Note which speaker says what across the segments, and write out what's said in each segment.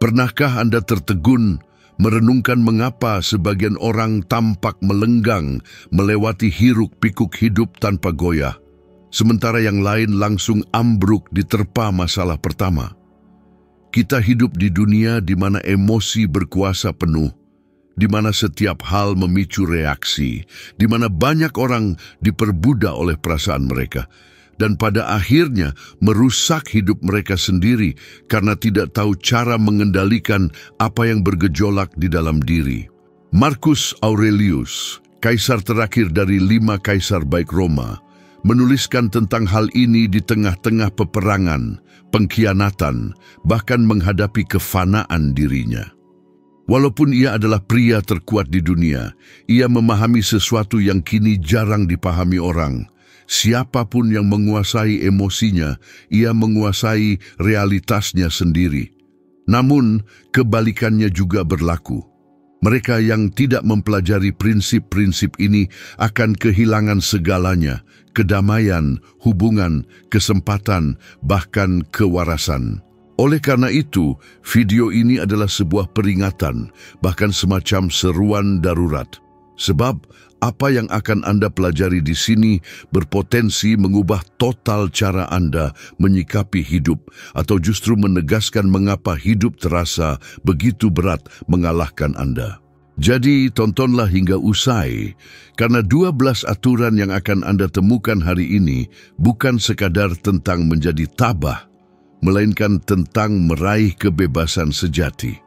Speaker 1: Pernahkah Anda tertegun merenungkan mengapa sebagian orang tampak melenggang melewati hiruk-pikuk hidup tanpa goyah, sementara yang lain langsung ambruk diterpa masalah pertama? Kita hidup di dunia di mana emosi berkuasa penuh, di mana setiap hal memicu reaksi, di mana banyak orang diperbudak oleh perasaan mereka, dan pada akhirnya merusak hidup mereka sendiri karena tidak tahu cara mengendalikan apa yang bergejolak di dalam diri. Marcus Aurelius, kaisar terakhir dari 5 kaisar baik Roma, menuliskan tentang hal ini di tengah-tengah peperangan, pengkhianatan, bahkan menghadapi kefanaan dirinya. Walaupun ia adalah pria terkuat di dunia, ia memahami sesuatu yang kini jarang dipahami orang. Siapapun yang menguasai emosinya, ia menguasai realitasnya sendiri. Namun, kebalikannya juga berlaku. Mereka yang tidak mempelajari prinsip-prinsip ini akan kehilangan segalanya, kedamaian, hubungan, kesempatan, bahkan kewarasan. Oleh karena itu, video ini adalah sebuah peringatan, bahkan semacam seruan darurat. Sebab, apa yang akan Anda pelajari di sini berpotensi mengubah total cara Anda menyikapi hidup atau justru menegaskan mengapa hidup terasa begitu berat mengalahkan Anda. Jadi, tontonlah hingga usai, karena 12 aturan yang akan Anda temukan hari ini bukan sekadar tentang menjadi tabah, melainkan tentang meraih kebebasan sejati.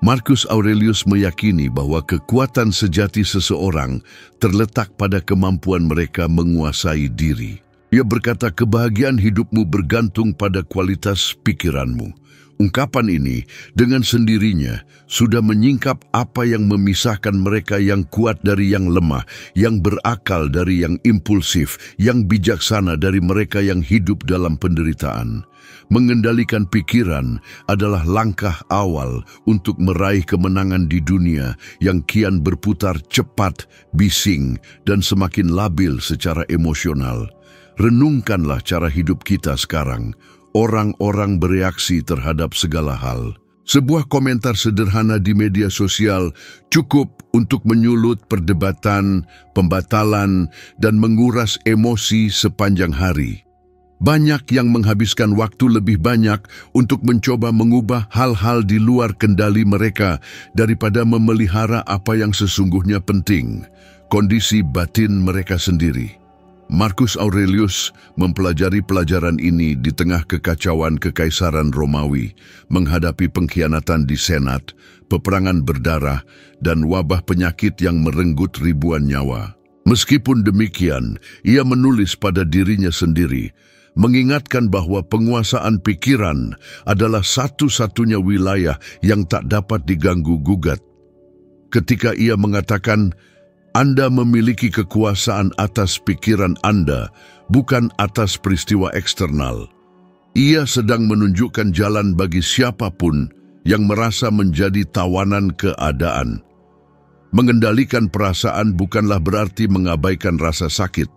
Speaker 1: Marcus Aurelius meyakini bahwa kekuatan sejati seseorang terletak pada kemampuan mereka menguasai diri. Ia berkata, kebahagiaan hidupmu bergantung pada kualitas pikiranmu. Ungkapan ini dengan sendirinya sudah menyingkap apa yang memisahkan mereka yang kuat dari yang lemah, yang berakal dari yang impulsif, yang bijaksana dari mereka yang hidup dalam penderitaan. Mengendalikan pikiran adalah langkah awal untuk meraih kemenangan di dunia yang kian berputar cepat, bising, dan semakin labil secara emosional. Renungkanlah cara hidup kita sekarang. Orang-orang bereaksi terhadap segala hal. Sebuah komentar sederhana di media sosial cukup untuk menyulut perdebatan, pembatalan, dan menguras emosi sepanjang hari. Banyak yang menghabiskan waktu lebih banyak untuk mencoba mengubah hal-hal di luar kendali mereka daripada memelihara apa yang sesungguhnya penting, kondisi batin mereka sendiri. Marcus Aurelius mempelajari pelajaran ini di tengah kekacauan Kekaisaran Romawi, menghadapi pengkhianatan di Senat, peperangan berdarah, dan wabah penyakit yang merenggut ribuan nyawa. Meskipun demikian, ia menulis pada dirinya sendiri, mengingatkan bahwa penguasaan pikiran adalah satu-satunya wilayah yang tak dapat diganggu-gugat. Ketika ia mengatakan, Anda memiliki kekuasaan atas pikiran Anda, bukan atas peristiwa eksternal. Ia sedang menunjukkan jalan bagi siapapun yang merasa menjadi tawanan keadaan. Mengendalikan perasaan bukanlah berarti mengabaikan rasa sakit,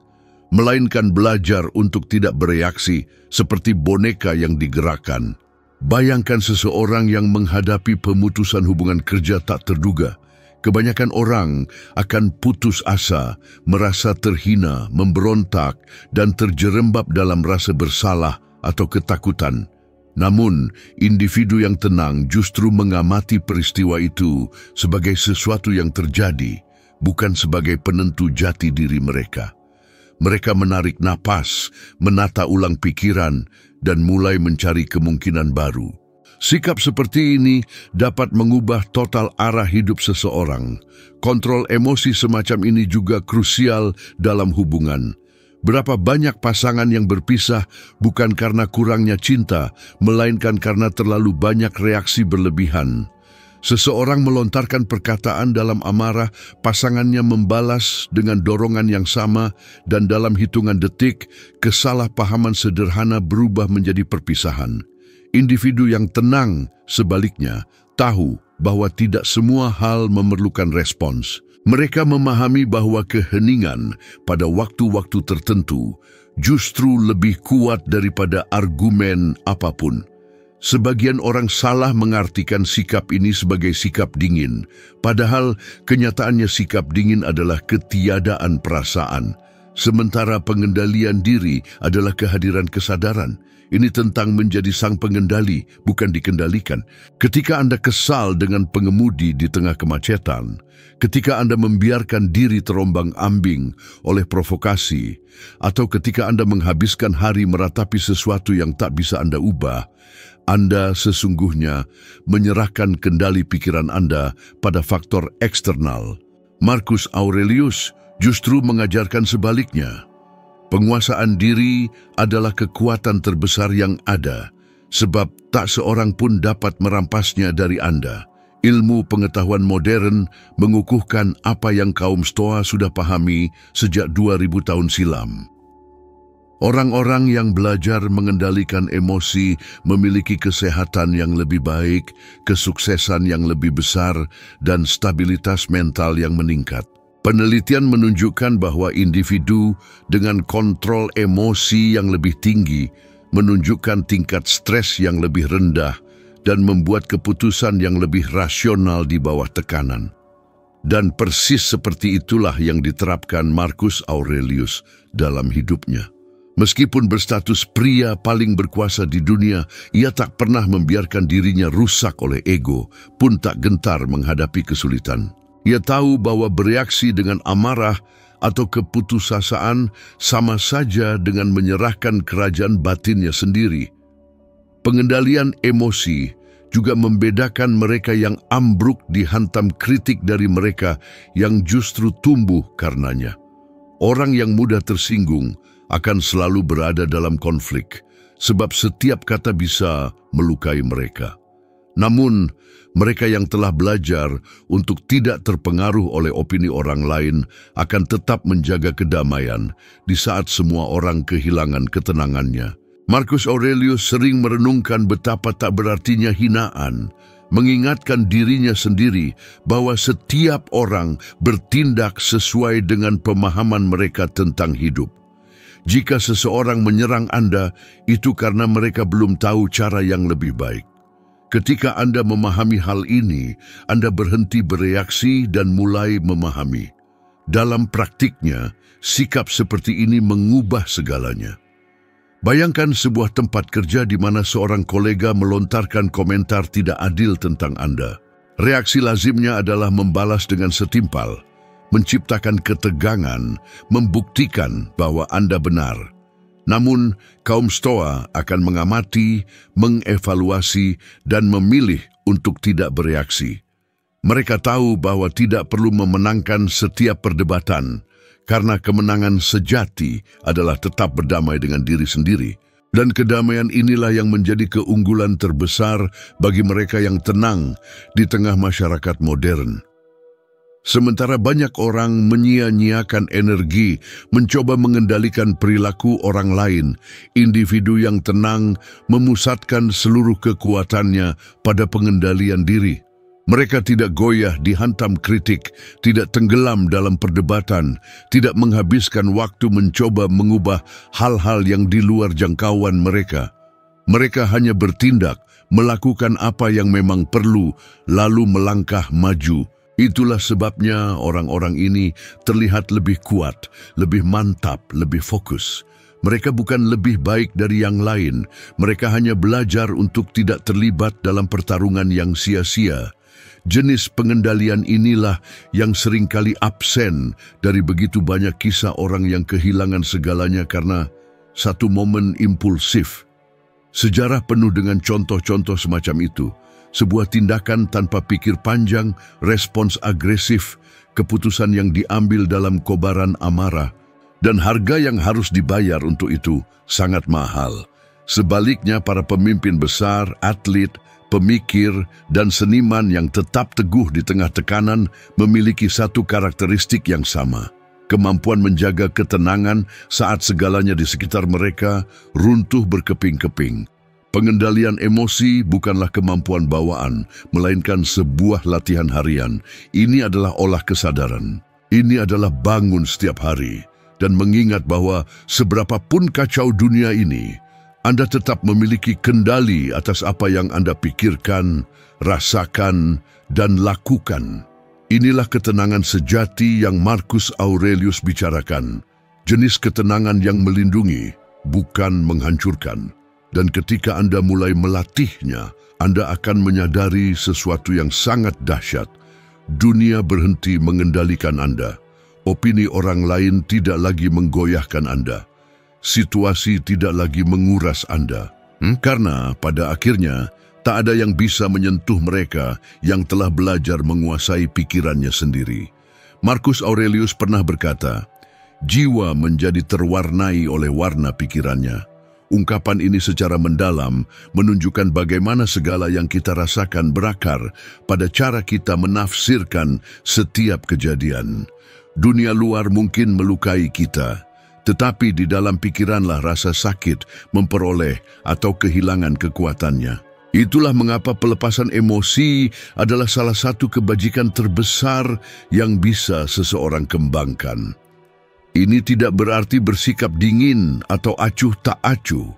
Speaker 1: melainkan belajar untuk tidak bereaksi seperti boneka yang digerakkan. Bayangkan seseorang yang menghadapi pemutusan hubungan kerja tak terduga. Kebanyakan orang akan putus asa, merasa terhina, memberontak, dan terjerembab dalam rasa bersalah atau ketakutan. Namun, individu yang tenang justru mengamati peristiwa itu sebagai sesuatu yang terjadi, bukan sebagai penentu jati diri mereka. Mereka menarik napas, menata ulang pikiran, dan mulai mencari kemungkinan baru. Sikap seperti ini dapat mengubah total arah hidup seseorang. Kontrol emosi semacam ini juga krusial dalam hubungan. Berapa banyak pasangan yang berpisah bukan karena kurangnya cinta, melainkan karena terlalu banyak reaksi berlebihan. Seseorang melontarkan perkataan dalam amarah, pasangannya membalas dengan dorongan yang sama, dan dalam hitungan detik, kesalahpahaman sederhana berubah menjadi perpisahan. Individu yang tenang, sebaliknya, tahu bahwa tidak semua hal memerlukan respons. Mereka memahami bahwa keheningan pada waktu-waktu tertentu justru lebih kuat daripada argumen apapun. Sebagian orang salah mengartikan sikap ini sebagai sikap dingin, padahal kenyataannya sikap dingin adalah ketiadaan perasaan, sementara pengendalian diri adalah kehadiran kesadaran. Ini tentang menjadi sang pengendali, bukan dikendalikan. Ketika Anda kesal dengan pengemudi di tengah kemacetan, ketika Anda membiarkan diri terombang-ambing oleh provokasi, atau ketika Anda menghabiskan hari meratapi sesuatu yang tak bisa Anda ubah, Anda sesungguhnya menyerahkan kendali pikiran Anda pada faktor eksternal. Marcus Aurelius justru mengajarkan sebaliknya. Penguasaan diri adalah kekuatan terbesar yang ada, sebab tak seorang pun dapat merampasnya dari Anda. Ilmu pengetahuan modern mengukuhkan apa yang kaum Stoa sudah pahami sejak 2000 tahun silam. Orang-orang yang belajar mengendalikan emosi memiliki kesehatan yang lebih baik, kesuksesan yang lebih besar, dan stabilitas mental yang meningkat. Penelitian menunjukkan bahwa individu dengan kontrol emosi yang lebih tinggi menunjukkan tingkat stres yang lebih rendah dan membuat keputusan yang lebih rasional di bawah tekanan. Dan persis seperti itulah yang diterapkan Marcus Aurelius dalam hidupnya. Meskipun berstatus pria paling berkuasa di dunia, ia tak pernah membiarkan dirinya rusak oleh ego, pun tak gentar menghadapi kesulitan. Ia tahu bahwa bereaksi dengan amarah atau keputusasaan sama saja dengan menyerahkan kerajaan batinnya sendiri. Pengendalian emosi juga membedakan mereka yang ambruk dihantam kritik dari mereka yang justru tumbuh karenanya. Orang yang mudah tersinggung akan selalu berada dalam konflik, sebab setiap kata bisa melukai mereka. Namun, mereka yang telah belajar untuk tidak terpengaruh oleh opini orang lain akan tetap menjaga kedamaian di saat semua orang kehilangan ketenangannya. Marcus Aurelius sering merenungkan betapa tak berartinya hinaan, mengingatkan dirinya sendiri bahwa setiap orang bertindak sesuai dengan pemahaman mereka tentang hidup. Jika seseorang menyerang Anda, itu karena mereka belum tahu cara yang lebih baik. Ketika Anda memahami hal ini, Anda berhenti bereaksi dan mulai memahami. Dalam praktiknya, sikap seperti ini mengubah segalanya. Bayangkan sebuah tempat kerja di mana seorang kolega melontarkan komentar tidak adil tentang Anda. Reaksi lazimnya adalah membalas dengan setimpal, menciptakan ketegangan, membuktikan bahwa Anda benar. Namun, kaum Stoa akan mengamati, mengevaluasi, dan memilih untuk tidak bereaksi. Mereka tahu bahwa tidak perlu memenangkan setiap perdebatan, karena kemenangan sejati adalah tetap berdamai dengan diri sendiri. Dan kedamaian inilah yang menjadi keunggulan terbesar bagi mereka yang tenang di tengah masyarakat modern. Sementara banyak orang menyia-nyiakan energi mencoba mengendalikan perilaku orang lain, individu yang tenang memusatkan seluruh kekuatannya pada pengendalian diri. Mereka tidak goyah dihantam kritik, tidak tenggelam dalam perdebatan, tidak menghabiskan waktu mencoba mengubah hal-hal yang di luar jangkauan mereka. Mereka hanya bertindak, melakukan apa yang memang perlu, lalu melangkah maju. Itulah sebabnya orang-orang ini terlihat lebih kuat, lebih mantap, lebih fokus. Mereka bukan lebih baik dari yang lain. Mereka hanya belajar untuk tidak terlibat dalam pertarungan yang sia-sia. Jenis pengendalian inilah yang seringkali absen dari begitu banyak kisah orang yang kehilangan segalanya karena satu momen impulsif. Sejarah penuh dengan contoh-contoh semacam itu. Sebuah tindakan tanpa pikir panjang, respons agresif, keputusan yang diambil dalam kobaran amarah, dan harga yang harus dibayar untuk itu sangat mahal. Sebaliknya, para pemimpin besar, atlet, pemikir, dan seniman yang tetap teguh di tengah tekanan memiliki satu karakteristik yang sama. Kemampuan menjaga ketenangan saat segalanya di sekitar mereka runtuh berkeping-keping. Pengendalian emosi bukanlah kemampuan bawaan, melainkan sebuah latihan harian. Ini adalah olah kesadaran. Ini adalah bangun setiap hari dan mengingat bahwa seberapapun kacau dunia ini, Anda tetap memiliki kendali atas apa yang Anda pikirkan, rasakan, dan lakukan. Inilah ketenangan sejati yang Marcus Aurelius bicarakan. Jenis ketenangan yang melindungi, bukan menghancurkan. Dan ketika Anda mulai melatihnya, Anda akan menyadari sesuatu yang sangat dahsyat. Dunia berhenti mengendalikan Anda. Opini orang lain tidak lagi menggoyahkan Anda. Situasi tidak lagi menguras Anda. Karena pada akhirnya, tak ada yang bisa menyentuh mereka yang telah belajar menguasai pikirannya sendiri. Marcus Aurelius pernah berkata, jiwa menjadi terwarnai oleh warna pikirannya. Ungkapan ini secara mendalam menunjukkan bagaimana segala yang kita rasakan berakar pada cara kita menafsirkan setiap kejadian. Dunia luar mungkin melukai kita, tetapi di dalam pikiranlah rasa sakit memperoleh atau kehilangan kekuatannya. Itulah mengapa pelepasan emosi adalah salah satu kebajikan terbesar yang bisa seseorang kembangkan. Ini tidak berarti bersikap dingin atau acuh tak acuh,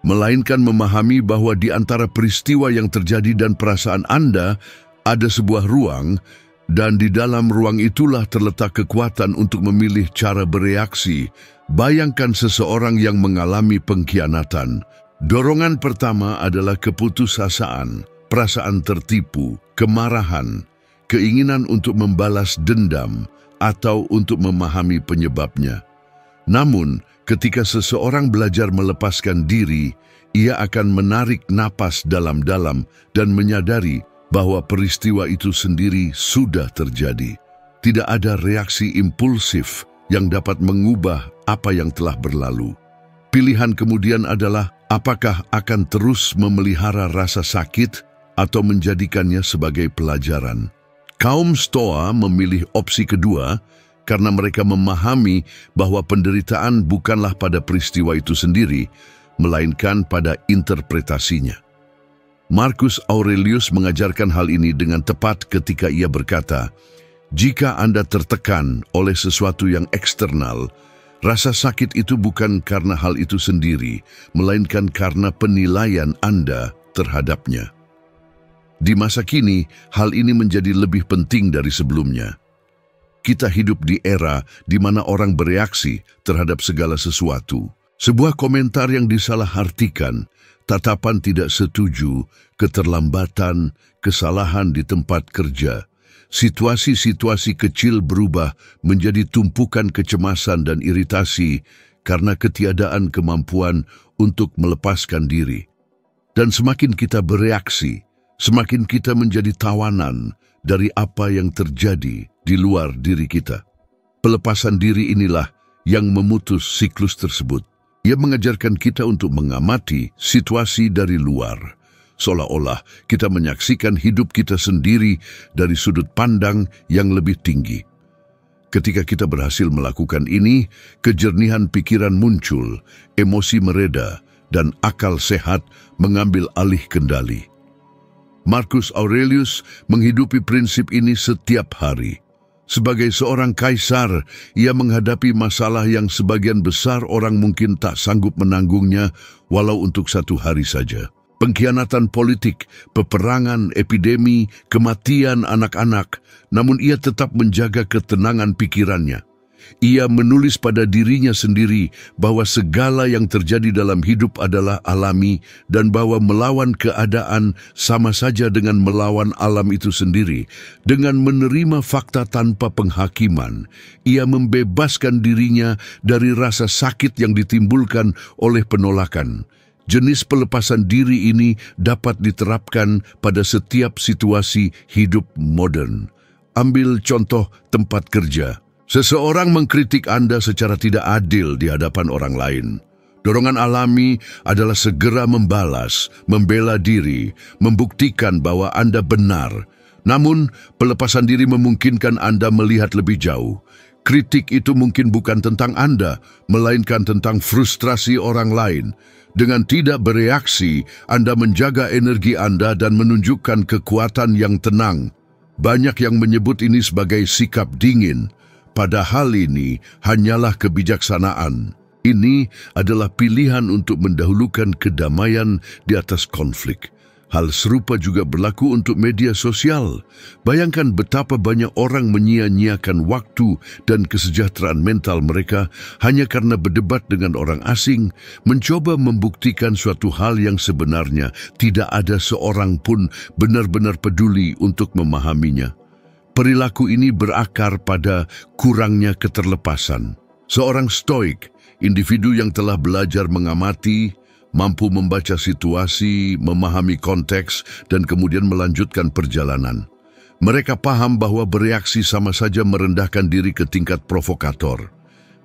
Speaker 1: melainkan memahami bahwa di antara peristiwa yang terjadi dan perasaan Anda ada sebuah ruang, dan di dalam ruang itulah terletak kekuatan untuk memilih cara bereaksi. Bayangkan seseorang yang mengalami pengkhianatan. Dorongan pertama adalah keputusasaan, perasaan tertipu, kemarahan, keinginan untuk membalas dendam, atau untuk memahami penyebabnya. Namun, ketika seseorang belajar melepaskan diri, ia akan menarik napas dalam-dalam dan menyadari bahwa peristiwa itu sendiri sudah terjadi. Tidak ada reaksi impulsif yang dapat mengubah apa yang telah berlalu. Pilihan kemudian adalah apakah akan terus memelihara rasa sakit atau menjadikannya sebagai pelajaran. Kaum Stoa memilih opsi kedua karena mereka memahami bahwa penderitaan bukanlah pada peristiwa itu sendiri, melainkan pada interpretasinya. Marcus Aurelius mengajarkan hal ini dengan tepat ketika ia berkata, jika Anda tertekan oleh sesuatu yang eksternal, rasa sakit itu bukan karena hal itu sendiri, melainkan karena penilaian Anda terhadapnya. Di masa kini, hal ini menjadi lebih penting dari sebelumnya. Kita hidup di era di mana orang bereaksi terhadap segala sesuatu. Sebuah komentar yang disalahartikan, tatapan tidak setuju, keterlambatan, kesalahan di tempat kerja. Situasi-situasi kecil berubah menjadi tumpukan kecemasan dan iritasi karena ketiadaan kemampuan untuk melepaskan diri. Dan semakin kita bereaksi, semakin kita menjadi tawanan dari apa yang terjadi di luar diri kita. Pelepasan diri inilah yang memutus siklus tersebut. Ia mengajarkan kita untuk mengamati situasi dari luar, seolah-olah kita menyaksikan hidup kita sendiri dari sudut pandang yang lebih tinggi. Ketika kita berhasil melakukan ini, kejernihan pikiran muncul, emosi mereda, dan akal sehat mengambil alih kendali. Marcus Aurelius menghidupi prinsip ini setiap hari. Sebagai seorang kaisar, ia menghadapi masalah yang sebagian besar orang mungkin tak sanggup menanggungnya, walau untuk satu hari saja. Pengkhianatan politik, peperangan, epidemi, kematian anak-anak, namun ia tetap menjaga ketenangan pikirannya. Ia menulis pada dirinya sendiri bahwa segala yang terjadi dalam hidup adalah alami dan bahwa melawan keadaan sama saja dengan melawan alam itu sendiri. Dengan menerima fakta tanpa penghakiman, ia membebaskan dirinya dari rasa sakit yang ditimbulkan oleh penolakan. Jenis pelepasan diri ini dapat diterapkan pada setiap situasi hidup modern. Ambil contoh tempat kerja. Seseorang mengkritik Anda secara tidak adil di hadapan orang lain. Dorongan alami adalah segera membalas, membela diri, membuktikan bahwa Anda benar. Namun, pelepasan diri memungkinkan Anda melihat lebih jauh. Kritik itu mungkin bukan tentang Anda, melainkan tentang frustrasi orang lain. Dengan tidak bereaksi, Anda menjaga energi Anda dan menunjukkan kekuatan yang tenang. Banyak yang menyebut ini sebagai sikap dingin. Padahal ini hanyalah kebijaksanaan. Ini adalah pilihan untuk mendahulukan kedamaian di atas konflik. Hal serupa juga berlaku untuk media sosial. Bayangkan betapa banyak orang menyia-nyiakan waktu dan kesejahteraan mental mereka hanya karena berdebat dengan orang asing, mencoba membuktikan suatu hal yang sebenarnya tidak ada seorang pun benar-benar peduli untuk memahaminya. Perilaku ini berakar pada kurangnya keterlepasan. Seorang stoik, individu yang telah belajar mengamati, mampu membaca situasi, memahami konteks, dan kemudian melanjutkan perjalanan. Mereka paham bahwa bereaksi sama saja merendahkan diri ke tingkat provokator.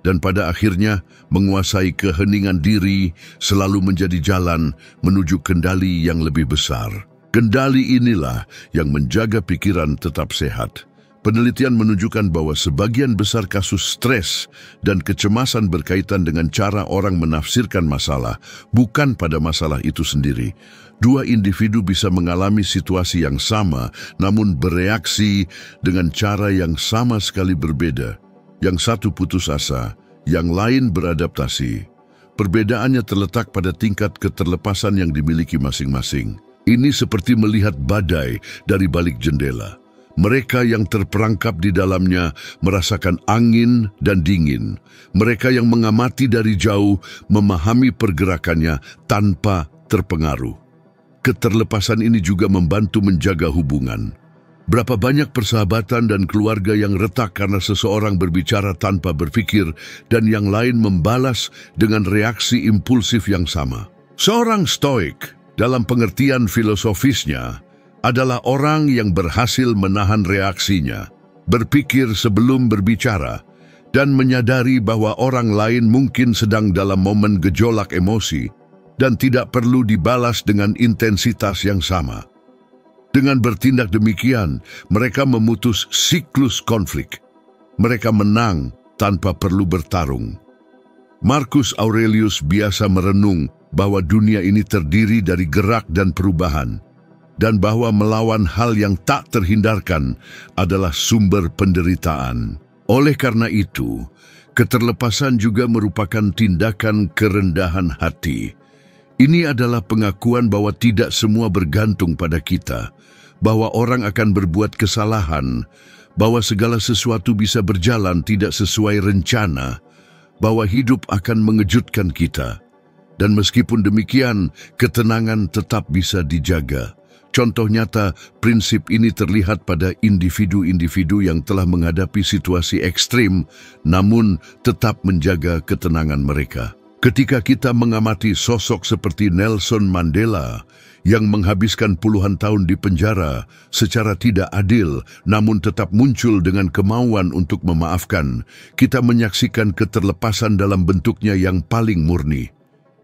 Speaker 1: Dan pada akhirnya, menguasai keheningan diri selalu menjadi jalan menuju kendali yang lebih besar. Kendali inilah yang menjaga pikiran tetap sehat. Penelitian menunjukkan bahwa sebagian besar kasus stres dan kecemasan berkaitan dengan cara orang menafsirkan masalah, bukan pada masalah itu sendiri. Dua individu bisa mengalami situasi yang sama, namun bereaksi dengan cara yang sama sekali berbeda. Yang satu putus asa, yang lain beradaptasi. Perbedaannya terletak pada tingkat keterlepasan yang dimiliki masing-masing. Ini seperti melihat badai dari balik jendela. Mereka yang terperangkap di dalamnya merasakan angin dan dingin. Mereka yang mengamati dari jauh memahami pergerakannya tanpa terpengaruh. Keterlepasan ini juga membantu menjaga hubungan. Berapa banyak persahabatan dan keluarga yang retak karena seseorang berbicara tanpa berpikir dan yang lain membalas dengan reaksi impulsif yang sama. Seorang stoik, dalam pengertian filosofisnya, adalah orang yang berhasil menahan reaksinya, berpikir sebelum berbicara, dan menyadari bahwa orang lain mungkin sedang dalam momen gejolak emosi dan tidak perlu dibalas dengan intensitas yang sama. Dengan bertindak demikian, mereka memutus siklus konflik. Mereka menang tanpa perlu bertarung. Marcus Aurelius biasa merenung bahwa dunia ini terdiri dari gerak dan perubahan, dan bahwa melawan hal yang tak terhindarkan adalah sumber penderitaan. Oleh karena itu, keterlepasan juga merupakan tindakan kerendahan hati. Ini adalah pengakuan bahwa tidak semua bergantung pada kita, bahwa orang akan berbuat kesalahan, bahwa segala sesuatu bisa berjalan tidak sesuai rencana, bahwa hidup akan mengejutkan kita. Dan meskipun demikian, ketenangan tetap bisa dijaga. Contoh nyata, prinsip ini terlihat pada individu-individu yang telah menghadapi situasi ekstrim, namun tetap menjaga ketenangan mereka. Ketika kita mengamati sosok seperti Nelson Mandela, yang menghabiskan puluhan tahun di penjara secara tidak adil, namun tetap muncul dengan kemauan untuk memaafkan, kita menyaksikan keterlepasan dalam bentuknya yang paling murni.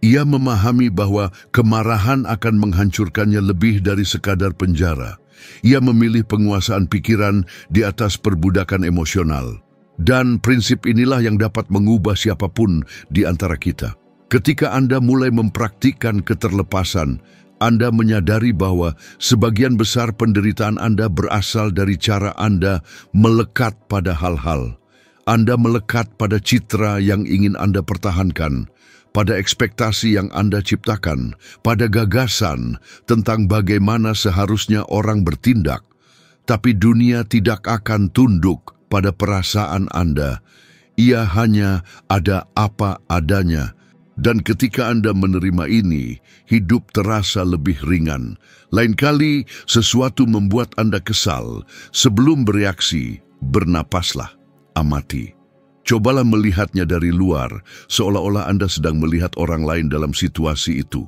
Speaker 1: Ia memahami bahwa kemarahan akan menghancurkannya lebih dari sekadar penjara. Ia memilih penguasaan pikiran di atas perbudakan emosional. Dan prinsip inilah yang dapat mengubah siapapun di antara kita. Ketika Anda mulai mempraktikkan keterlepasan, Anda menyadari bahwa sebagian besar penderitaan Anda berasal dari cara Anda melekat pada hal-hal. Anda melekat pada citra yang ingin Anda pertahankan, pada ekspektasi yang Anda ciptakan, pada gagasan tentang bagaimana seharusnya orang bertindak. Tapi dunia tidak akan tunduk pada perasaan Anda. Ia hanya ada apa adanya. Dan ketika Anda menerima ini, hidup terasa lebih ringan. Lain kali sesuatu membuat Anda kesal. Sebelum bereaksi, bernapaslah, amati. Cobalah melihatnya dari luar, seolah-olah Anda sedang melihat orang lain dalam situasi itu.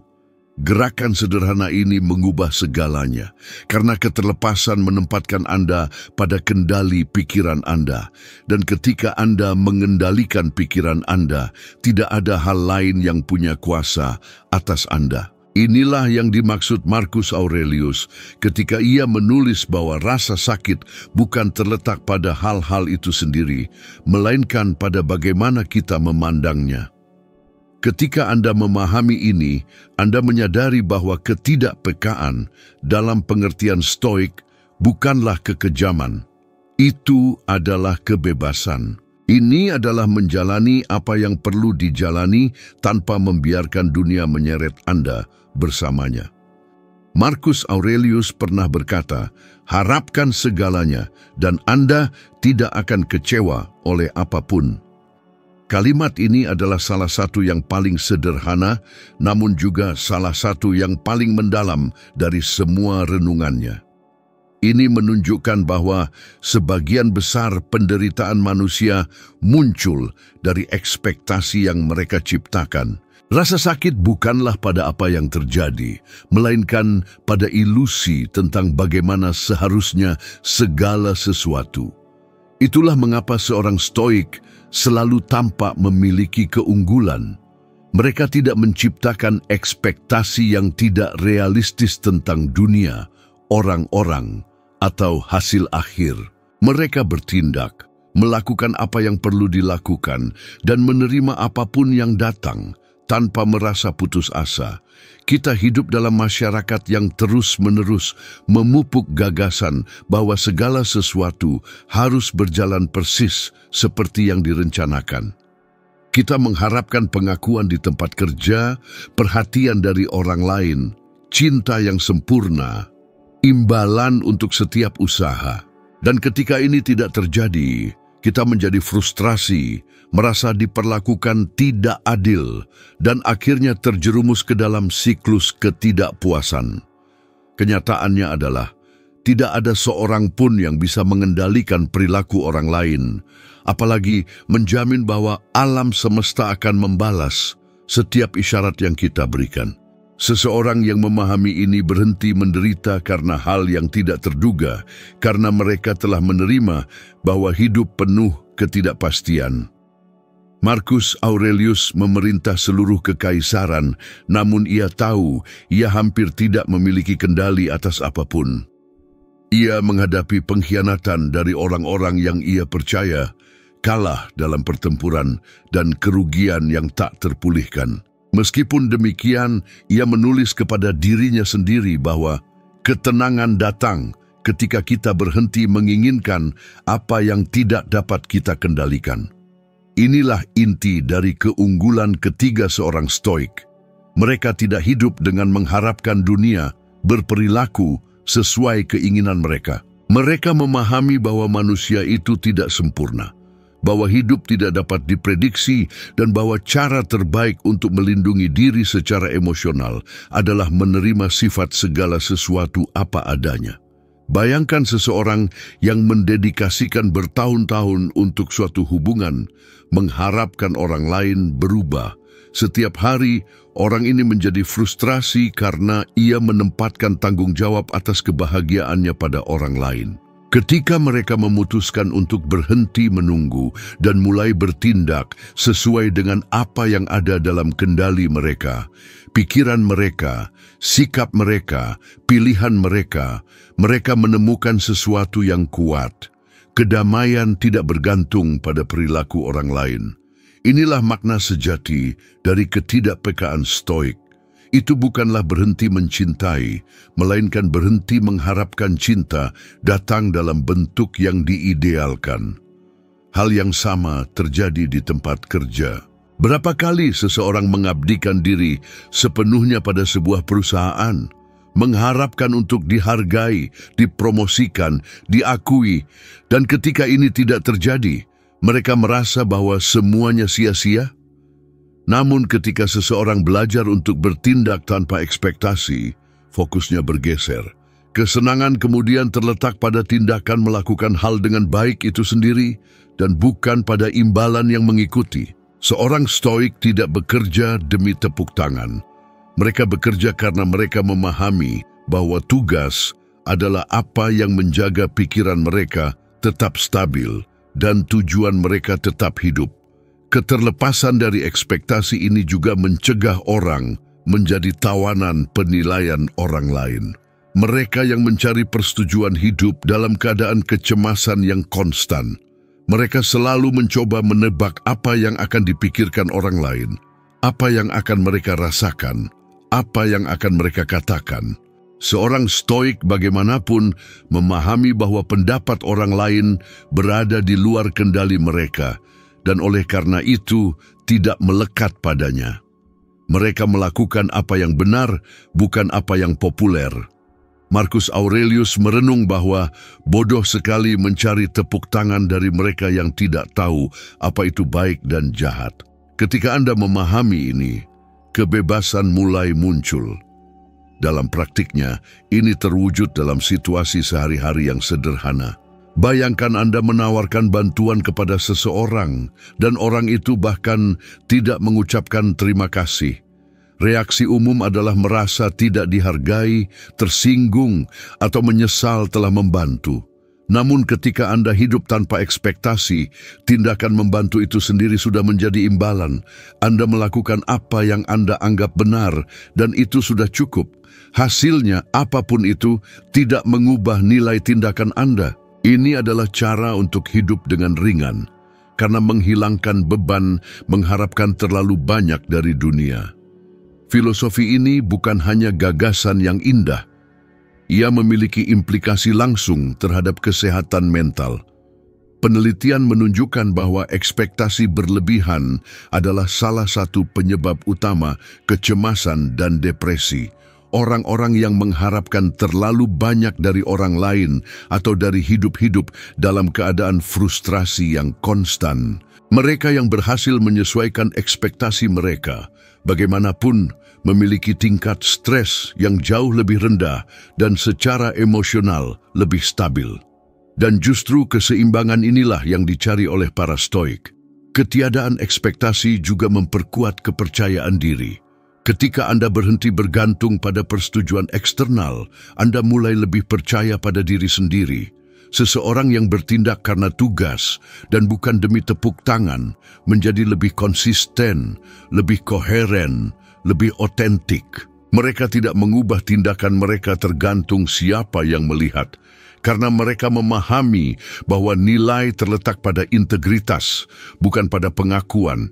Speaker 1: Gerakan sederhana ini mengubah segalanya, karena keterlepasan menempatkan Anda pada kendali pikiran Anda. Dan ketika Anda mengendalikan pikiran Anda, tidak ada hal lain yang punya kuasa atas Anda. Inilah yang dimaksud Marcus Aurelius ketika ia menulis bahwa rasa sakit bukan terletak pada hal-hal itu sendiri, melainkan pada bagaimana kita memandangnya. Ketika Anda memahami ini, Anda menyadari bahwa ketidakpekaan dalam pengertian stoik bukanlah kekejaman. Itu adalah kebebasan. Ini adalah menjalani apa yang perlu dijalani tanpa membiarkan dunia menyeret Anda bersamanya. Marcus Aurelius pernah berkata, harapkan segalanya dan Anda tidak akan kecewa oleh apapun. Kalimat ini adalah salah satu yang paling sederhana, namun juga salah satu yang paling mendalam dari semua renungannya. Ini menunjukkan bahwa sebagian besar penderitaan manusia muncul dari ekspektasi yang mereka ciptakan. Rasa sakit bukanlah pada apa yang terjadi, melainkan pada ilusi tentang bagaimana seharusnya segala sesuatu. Itulah mengapa seorang stoik selalu tampak memiliki keunggulan. Mereka tidak menciptakan ekspektasi yang tidak realistis tentang dunia, orang-orang, atau hasil akhir. Mereka bertindak, melakukan apa yang perlu dilakukan, dan menerima apapun yang datang tanpa merasa putus asa. Kita hidup dalam masyarakat yang terus-menerus memupuk gagasan bahwa segala sesuatu harus berjalan persis seperti yang direncanakan. Kita mengharapkan pengakuan di tempat kerja, perhatian dari orang lain, cinta yang sempurna, imbalan untuk setiap usaha. Dan ketika ini tidak terjadi, kita menjadi frustrasi, merasa diperlakukan tidak adil, dan akhirnya terjerumus ke dalam siklus ketidakpuasan. Kenyataannya adalah, tidak ada seorang pun yang bisa mengendalikan perilaku orang lain, apalagi menjamin bahwa alam semesta akan membalas setiap isyarat yang kita berikan. Seseorang yang memahami ini berhenti menderita karena hal yang tidak terduga, karena mereka telah menerima bahwa hidup penuh ketidakpastian. Marcus Aurelius memerintah seluruh kekaisaran, namun ia tahu ia hampir tidak memiliki kendali atas apapun. Ia menghadapi pengkhianatan dari orang-orang yang ia percaya, kalah dalam pertempuran, dan kerugian yang tak terpulihkan. Meskipun demikian, ia menulis kepada dirinya sendiri bahwa ketenangan datang ketika kita berhenti menginginkan apa yang tidak dapat kita kendalikan. Inilah inti dari keunggulan ketiga seorang stoik. Mereka tidak hidup dengan mengharapkan dunia berperilaku sesuai keinginan mereka. Mereka memahami bahwa manusia itu tidak sempurna, bahwa hidup tidak dapat diprediksi, dan bahwa cara terbaik untuk melindungi diri secara emosional adalah menerima sifat segala sesuatu apa adanya. Bayangkan seseorang yang mendedikasikan bertahun-tahun untuk suatu hubungan, mengharapkan orang lain berubah. Setiap hari, orang ini menjadi frustrasi karena ia menempatkan tanggung jawab atas kebahagiaannya pada orang lain. Ketika mereka memutuskan untuk berhenti menunggu dan mulai bertindak sesuai dengan apa yang ada dalam kendali mereka, pikiran mereka, sikap mereka, pilihan mereka, mereka menemukan sesuatu yang kuat. Kedamaian tidak bergantung pada perilaku orang lain. Inilah makna sejati dari ketidakpekaan stoik. Itu bukanlah berhenti mencintai, melainkan berhenti mengharapkan cinta datang dalam bentuk yang diidealkan. Hal yang sama terjadi di tempat kerja. Berapa kali seseorang mengabdikan diri sepenuhnya pada sebuah perusahaan, mengharapkan untuk dihargai, dipromosikan, diakui, dan ketika ini tidak terjadi, mereka merasa bahwa semuanya sia-sia? Namun ketika seseorang belajar untuk bertindak tanpa ekspektasi, fokusnya bergeser. Kesenangan kemudian terletak pada tindakan melakukan hal dengan baik itu sendiri dan bukan pada imbalan yang mengikuti. Seorang stoik tidak bekerja demi tepuk tangan. Mereka bekerja karena mereka memahami bahwa tugas adalah apa yang menjaga pikiran mereka tetap stabil dan tujuan mereka tetap hidup. Keterlepasan dari ekspektasi ini juga mencegah orang menjadi tawanan penilaian orang lain. Mereka yang mencari persetujuan hidup dalam keadaan kecemasan yang konstan. Mereka selalu mencoba menebak apa yang akan dipikirkan orang lain, apa yang akan mereka rasakan, apa yang akan mereka katakan. Seorang stoik bagaimanapun memahami bahwa pendapat orang lain berada di luar kendali mereka, dan oleh karena itu tidak melekat padanya. Mereka melakukan apa yang benar, bukan apa yang populer. Marcus Aurelius merenung bahwa bodoh sekali mencari tepuk tangan dari mereka yang tidak tahu apa itu baik dan jahat. Ketika Anda memahami ini, kebebasan mulai muncul. Dalam praktiknya, ini terwujud dalam situasi sehari-hari yang sederhana. Bayangkan Anda menawarkan bantuan kepada seseorang dan orang itu bahkan tidak mengucapkan terima kasih. Reaksi umum adalah merasa tidak dihargai, tersinggung, atau menyesal telah membantu. Namun ketika Anda hidup tanpa ekspektasi, tindakan membantu itu sendiri sudah menjadi imbalan. Anda melakukan apa yang Anda anggap benar dan itu sudah cukup. Hasilnya, apapun itu, tidak mengubah nilai tindakan Anda. Ini adalah cara untuk hidup dengan ringan, karena menghilangkan beban mengharapkan terlalu banyak dari dunia. Filosofi ini bukan hanya gagasan yang indah. Ia memiliki implikasi langsung terhadap kesehatan mental. Penelitian menunjukkan bahwa ekspektasi berlebihan adalah salah satu penyebab utama kecemasan dan depresi. Orang-orang yang mengharapkan terlalu banyak dari orang lain atau dari hidup-hidup dalam keadaan frustrasi yang konstan. Mereka yang berhasil menyesuaikan ekspektasi mereka, bagaimanapun, memiliki tingkat stres yang jauh lebih rendah dan secara emosional lebih stabil. Dan justru keseimbangan inilah yang dicari oleh para Stoik. Ketiadaan ekspektasi juga memperkuat kepercayaan diri. Ketika Anda berhenti bergantung pada persetujuan eksternal, Anda mulai lebih percaya pada diri sendiri. Seseorang yang bertindak karena tugas dan bukan demi tepuk tangan menjadi lebih konsisten, lebih koheren, lebih otentik. Mereka tidak mengubah tindakan mereka tergantung siapa yang melihat, karena mereka memahami bahwa nilai terletak pada integritas, bukan pada pengakuan.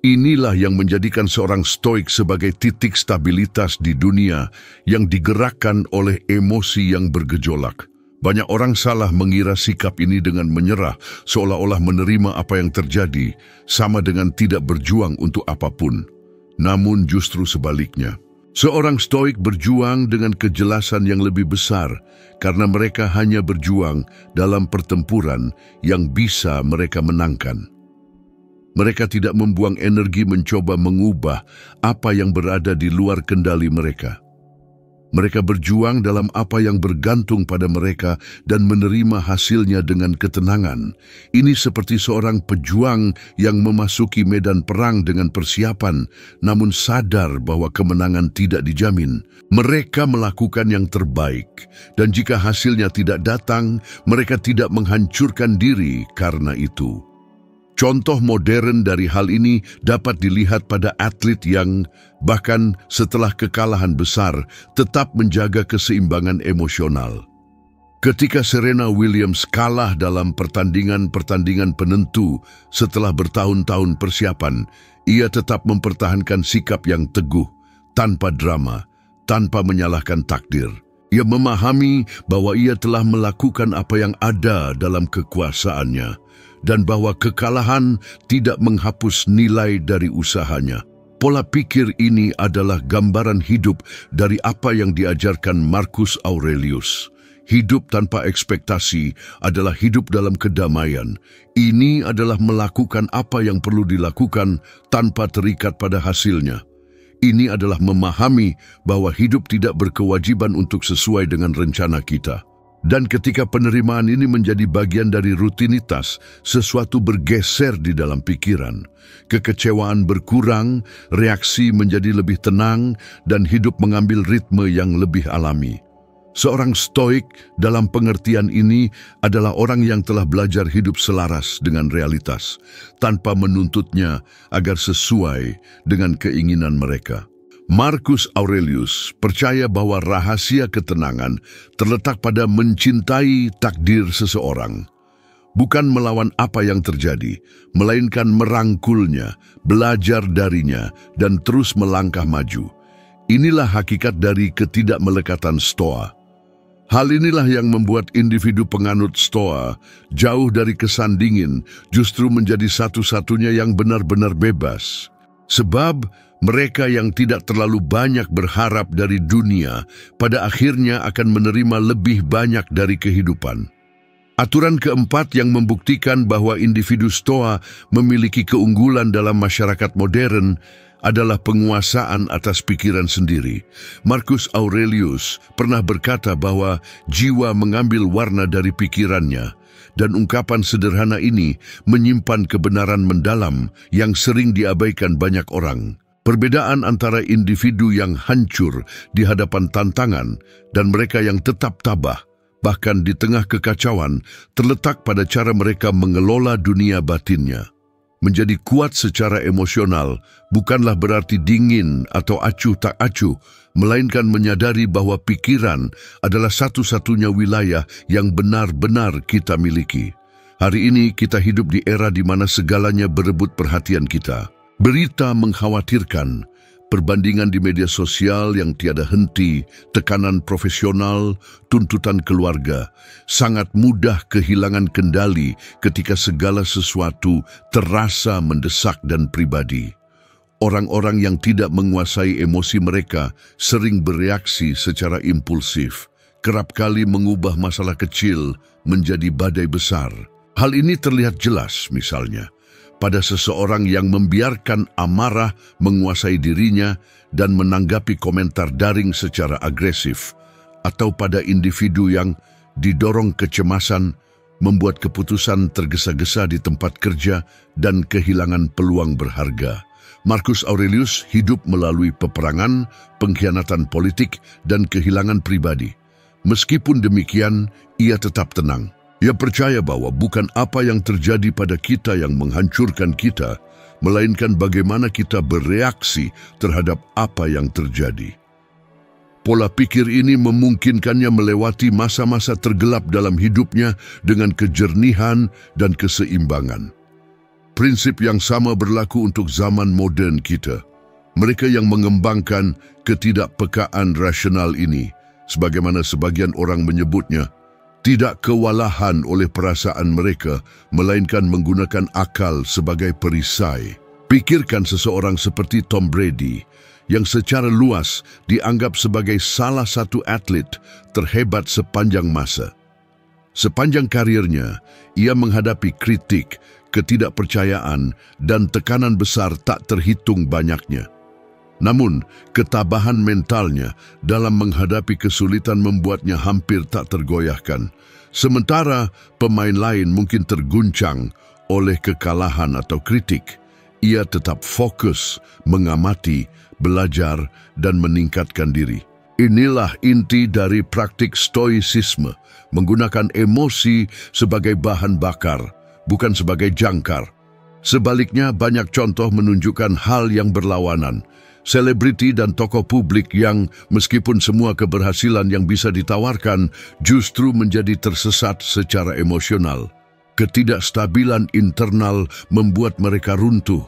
Speaker 1: Inilah yang menjadikan seorang Stoik sebagai titik stabilitas di dunia yang digerakkan oleh emosi yang bergejolak. Banyak orang salah mengira sikap ini dengan menyerah, seolah-olah menerima apa yang terjadi, sama dengan tidak berjuang untuk apapun. Namun justru sebaliknya. Seorang Stoik berjuang dengan kejelasan yang lebih besar, karena mereka hanya berjuang dalam pertempuran yang bisa mereka menangkan. Mereka tidak membuang energi mencoba mengubah apa yang berada di luar kendali mereka. Mereka berjuang dalam apa yang bergantung pada mereka dan menerima hasilnya dengan ketenangan. Ini seperti seorang pejuang yang memasuki medan perang dengan persiapan, namun sadar bahwa kemenangan tidak dijamin. Mereka melakukan yang terbaik, dan jika hasilnya tidak datang, mereka tidak menghancurkan diri karena itu. Contoh modern dari hal ini dapat dilihat pada atlet yang, bahkan setelah kekalahan besar, tetap menjaga keseimbangan emosional. Ketika Serena Williams kalah dalam pertandingan-pertandingan penentu setelah bertahun-tahun persiapan, ia tetap mempertahankan sikap yang teguh, tanpa drama, tanpa menyalahkan takdir. Ia memahami bahwa ia telah melakukan apa yang ada dalam kekuasaannya, dan bahwa kekalahan tidak menghapus nilai dari usahanya. Pola pikir ini adalah gambaran hidup dari apa yang diajarkan Marcus Aurelius. Hidup tanpa ekspektasi adalah hidup dalam kedamaian. Ini adalah melakukan apa yang perlu dilakukan tanpa terikat pada hasilnya. Ini adalah memahami bahwa hidup tidak berkewajiban untuk sesuai dengan rencana kita. Dan ketika penerimaan ini menjadi bagian dari rutinitas, sesuatu bergeser di dalam pikiran. Kekecewaan berkurang, reaksi menjadi lebih tenang, dan hidup mengambil ritme yang lebih alami. Seorang Stoik dalam pengertian ini adalah orang yang telah belajar hidup selaras dengan realitas, tanpa menuntutnya agar sesuai dengan keinginan mereka. Marcus Aurelius percaya bahwa rahasia ketenangan terletak pada mencintai takdir seseorang. Bukan melawan apa yang terjadi, melainkan merangkulnya, belajar darinya, dan terus melangkah maju. Inilah hakikat dari ketidakmelekatan Stoa. Hal inilah yang membuat individu penganut Stoa jauh dari kesan dingin, justru menjadi satu-satunya yang benar-benar bebas. Sebab mereka yang tidak terlalu banyak berharap dari dunia, pada akhirnya akan menerima lebih banyak dari kehidupan. Aturan keempat yang membuktikan bahwa individu Stoa memiliki keunggulan dalam masyarakat modern adalah penguasaan atas pikiran sendiri. Marcus Aurelius pernah berkata bahwa jiwa mengambil warna dari pikirannya, dan ungkapan sederhana ini menyimpan kebenaran mendalam yang sering diabaikan banyak orang. Perbedaan antara individu yang hancur di hadapan tantangan dan mereka yang tetap tabah, bahkan di tengah kekacauan, terletak pada cara mereka mengelola dunia batinnya. Menjadi kuat secara emosional bukanlah berarti dingin atau acuh tak acuh, melainkan menyadari bahwa pikiran adalah satu-satunya wilayah yang benar-benar kita miliki. Hari ini kita hidup di era di mana segalanya berebut perhatian kita. Berita mengkhawatirkan, perbandingan di media sosial yang tiada henti, tekanan profesional, tuntutan keluarga, sangat mudah kehilangan kendali ketika segala sesuatu terasa mendesak dan pribadi. Orang-orang yang tidak menguasai emosi mereka sering bereaksi secara impulsif, kerap kali mengubah masalah kecil menjadi badai besar. Hal ini terlihat jelas misalnya pada seseorang yang membiarkan amarah menguasai dirinya dan menanggapi komentar daring secara agresif, atau pada individu yang didorong kecemasan, membuat keputusan tergesa-gesa di tempat kerja dan kehilangan peluang berharga. Marcus Aurelius hidup melalui peperangan, pengkhianatan politik, dan kehilangan pribadi. Meskipun demikian, ia tetap tenang. Ia percaya bahwa bukan apa yang terjadi pada kita yang menghancurkan kita, melainkan bagaimana kita bereaksi terhadap apa yang terjadi. Pola pikir ini memungkinkannya melewati masa-masa tergelap dalam hidupnya dengan kejernihan dan keseimbangan. Prinsip yang sama berlaku untuk zaman modern kita. Mereka yang mengembangkan ketidakpekaan rasional ini, sebagaimana sebagian orang menyebutnya, tidak kewalahan oleh perasaan mereka, melainkan menggunakan akal sebagai perisai. Pikirkan seseorang seperti Tom Brady, yang secara luas dianggap sebagai salah satu atlet terhebat sepanjang masa. Sepanjang karirnya, ia menghadapi kritik, ketidakpercayaan, dan tekanan besar tak terhitung banyaknya. Namun, ketabahan mentalnya dalam menghadapi kesulitan membuatnya hampir tak tergoyahkan. Sementara pemain lain mungkin terguncang oleh kekalahan atau kritik, ia tetap fokus, mengamati, belajar, dan meningkatkan diri. Inilah inti dari praktik stoicisme, menggunakan emosi sebagai bahan bakar, bukan sebagai jangkar. Sebaliknya, banyak contoh menunjukkan hal yang berlawanan. Selebriti dan tokoh publik yang, meskipun semua keberhasilan yang bisa ditawarkan, justru menjadi tersesat secara emosional. Ketidakstabilan internal membuat mereka runtuh.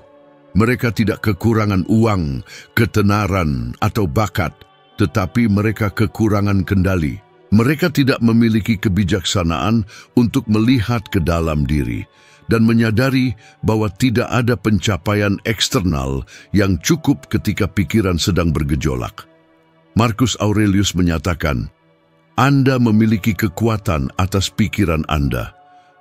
Speaker 1: Mereka tidak kekurangan uang, ketenaran, atau bakat, tetapi mereka kekurangan kendali. Mereka tidak memiliki kebijaksanaan untuk melihat ke dalam diri dan menyadari bahwa tidak ada pencapaian eksternal yang cukup ketika pikiran sedang bergejolak. Marcus Aurelius menyatakan, Anda memiliki kekuatan atas pikiran Anda,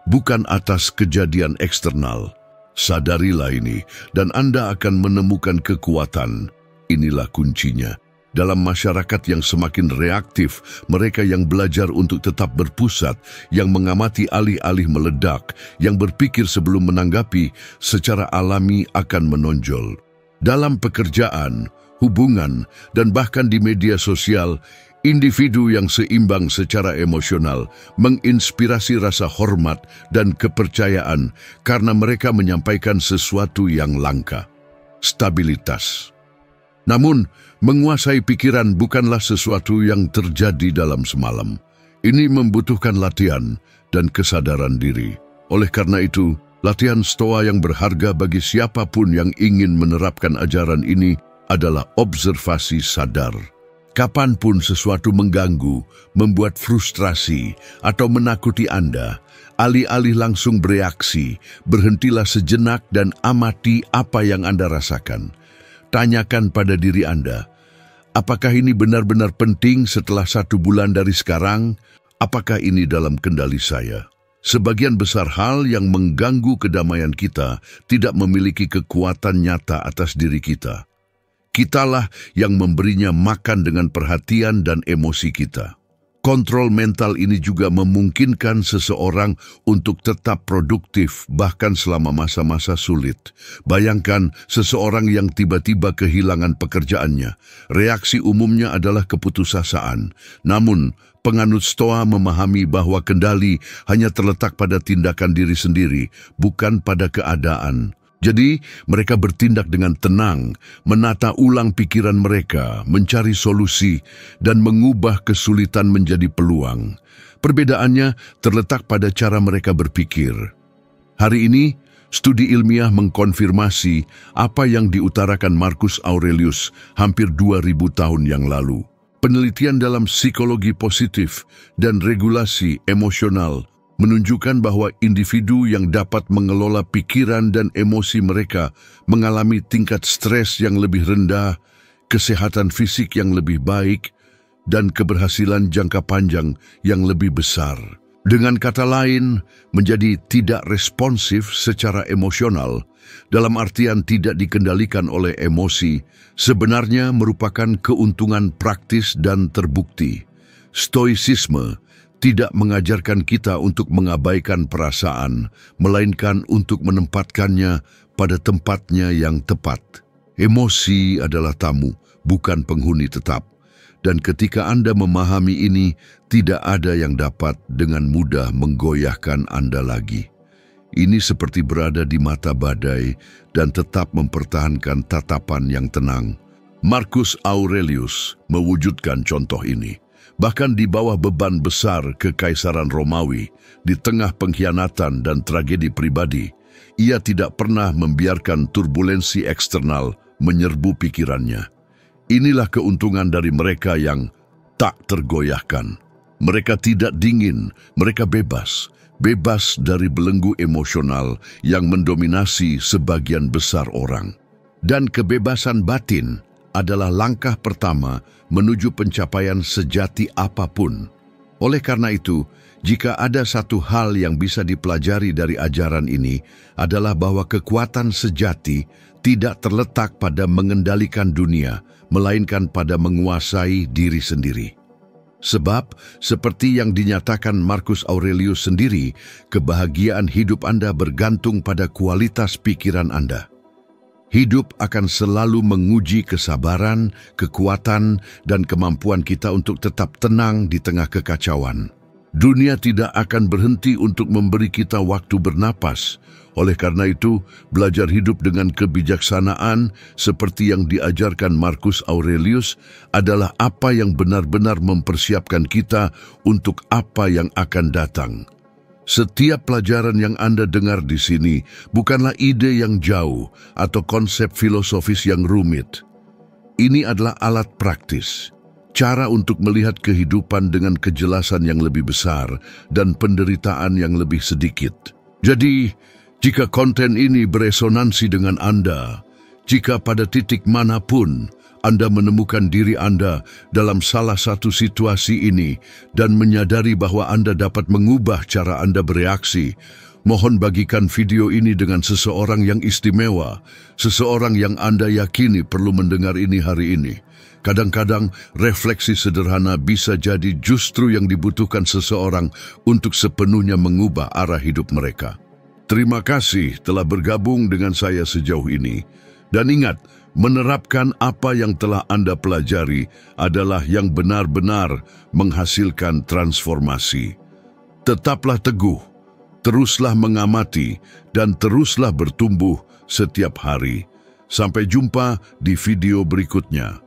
Speaker 1: bukan atas kejadian eksternal. Sadarilah ini, dan Anda akan menemukan kekuatan. Inilah kuncinya. Dalam masyarakat yang semakin reaktif, mereka yang belajar untuk tetap berpusat, yang mengamati alih-alih meledak, yang berpikir sebelum menanggapi, secara alami akan menonjol. Dalam pekerjaan, hubungan, dan bahkan di media sosial, individu yang seimbang secara emosional menginspirasi rasa hormat dan kepercayaan karena mereka menyampaikan sesuatu yang langka. Stabilitas. Namun, menguasai pikiran bukanlah sesuatu yang terjadi dalam semalam. Ini membutuhkan latihan dan kesadaran diri. Oleh karena itu, latihan Stoa yang berharga bagi siapapun yang ingin menerapkan ajaran ini adalah observasi sadar. Kapanpun sesuatu mengganggu, membuat frustrasi, atau menakuti Anda, alih-alih langsung bereaksi, berhentilah sejenak dan amati apa yang Anda rasakan. Tanyakan pada diri Anda, apakah ini benar-benar penting setelah 1 bulan dari sekarang? Apakah ini dalam kendali saya? Sebagian besar hal yang mengganggu kedamaian kita tidak memiliki kekuatan nyata atas diri kita. Kitalah yang memberinya makan dengan perhatian dan emosi kita. Kontrol mental ini juga memungkinkan seseorang untuk tetap produktif bahkan selama masa-masa sulit. Bayangkan seseorang yang tiba-tiba kehilangan pekerjaannya. Reaksi umumnya adalah keputusasaan. Namun, penganut Stoa memahami bahwa kendali hanya terletak pada tindakan diri sendiri, bukan pada keadaan. Jadi, mereka bertindak dengan tenang, menata ulang pikiran mereka, mencari solusi, dan mengubah kesulitan menjadi peluang. Perbedaannya terletak pada cara mereka berpikir. Hari ini, studi ilmiah mengkonfirmasi apa yang diutarakan Marcus Aurelius hampir 2000 tahun yang lalu. Penelitian dalam psikologi positif dan regulasi emosional menunjukkan bahwa individu yang dapat mengelola pikiran dan emosi mereka mengalami tingkat stres yang lebih rendah, kesehatan fisik yang lebih baik, dan keberhasilan jangka panjang yang lebih besar. Dengan kata lain, menjadi tidak responsif secara emosional, dalam artian tidak dikendalikan oleh emosi, sebenarnya merupakan keuntungan praktis dan terbukti. Stoicisme tidak mengajarkan kita untuk mengabaikan perasaan, melainkan untuk menempatkannya pada tempatnya yang tepat. Emosi adalah tamu, bukan penghuni tetap. Dan ketika Anda memahami ini, tidak ada yang dapat dengan mudah menggoyahkan Anda lagi. Ini seperti berada di mata badai dan tetap mempertahankan tatapan yang tenang. Marcus Aurelius mewujudkan contoh ini. Bahkan di bawah beban besar kekaisaran Romawi, di tengah pengkhianatan dan tragedi pribadi, ia tidak pernah membiarkan turbulensi eksternal menyerbu pikirannya. Inilah keuntungan dari mereka yang tak tergoyahkan. Mereka tidak dingin, mereka bebas. Bebas dari belenggu emosional yang mendominasi sebagian besar orang. Dan kebebasan batin adalah langkah pertama menuju pencapaian sejati apapun. Oleh karena itu, jika ada satu hal yang bisa dipelajari dari ajaran ini adalah bahwa kekuatan sejati tidak terletak pada mengendalikan dunia, melainkan pada menguasai diri sendiri. Sebab, seperti yang dinyatakan Marcus Aurelius sendiri, kebahagiaan hidup Anda bergantung pada kualitas pikiran Anda. Hidup akan selalu menguji kesabaran, kekuatan, dan kemampuan kita untuk tetap tenang di tengah kekacauan. Dunia tidak akan berhenti untuk memberi kita waktu bernapas. Oleh karena itu, belajar hidup dengan kebijaksanaan seperti yang diajarkan Marcus Aurelius adalah apa yang benar-benar mempersiapkan kita untuk apa yang akan datang. Setiap pelajaran yang Anda dengar di sini bukanlah ide yang jauh atau konsep filosofis yang rumit. Ini adalah alat praktis, cara untuk melihat kehidupan dengan kejelasan yang lebih besar dan penderitaan yang lebih sedikit. Jadi, jika konten ini beresonansi dengan Anda, jika pada titik manapun Anda menemukan diri Anda dalam salah satu situasi ini dan menyadari bahwa Anda dapat mengubah cara Anda bereaksi, mohon bagikan video ini dengan seseorang yang istimewa, seseorang yang Anda yakini perlu mendengar ini hari ini. Kadang-kadang refleksi sederhana bisa jadi justru yang dibutuhkan seseorang untuk sepenuhnya mengubah arah hidup mereka. Terima kasih telah bergabung dengan saya sejauh ini. Dan ingat, menerapkan apa yang telah Anda pelajari adalah yang benar-benar menghasilkan transformasi. Tetaplah teguh, teruslah mengamati, dan teruslah bertumbuh setiap hari. Sampai jumpa di video berikutnya.